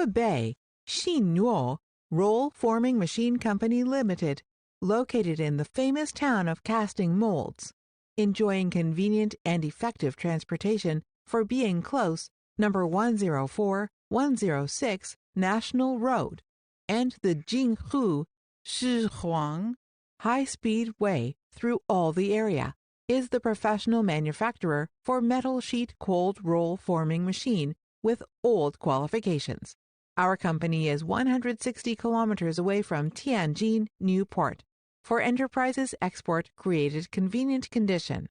Hebei xinnuo Roll Forming Machine Company Limited, located in the famous town of casting molds, enjoying convenient and effective transportation for being close, number 104-106 National Road, and the Jinghu Shihuang high-speed way through all the area, is the professional manufacturer for metal sheet cold roll forming machine with old qualifications. Our company is 160 kilometers away from Tianjin New Port. For enterprises export created convenient condition.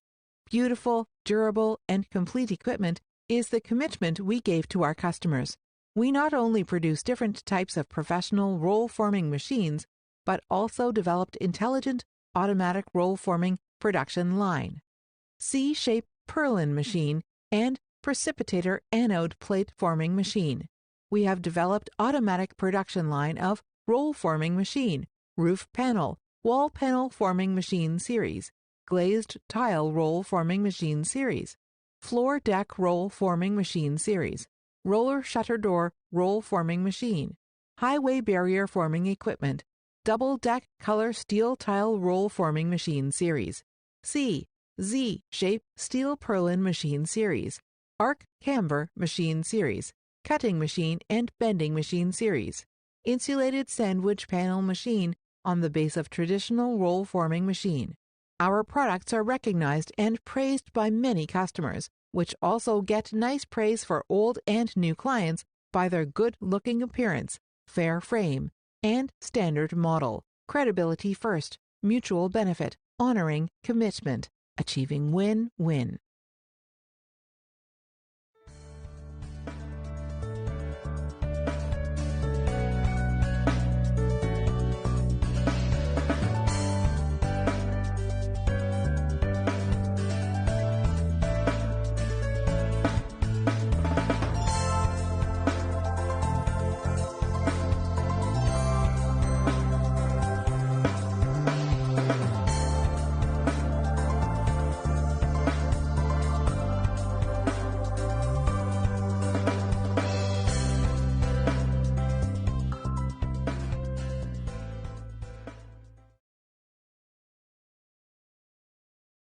Beautiful, durable, and complete equipment is the commitment we gave to our customers. We not only produce different types of professional roll-forming machines, but also developed intelligent, automatic roll-forming production line, C-shape purlin machine, and precipitator anode plate forming machine. We have developed automatic production line of roll-forming machine, roof panel, wall panel forming machine series, glazed tile roll forming machine series, floor deck roll forming machine series, roller shutter door roll forming machine, highway barrier forming equipment, double deck color steel tile roll forming machine series, Z-shape steel purlin machine series, arc camber machine series, cutting machine and bending machine series, insulated sandwich panel machine on the base of traditional roll forming machine. Our products are recognized and praised by many customers, which also get nice praise for old and new clients by their good-looking appearance, fair frame, and standard model. Credibility first, mutual benefit, honoring commitment, achieving win-win.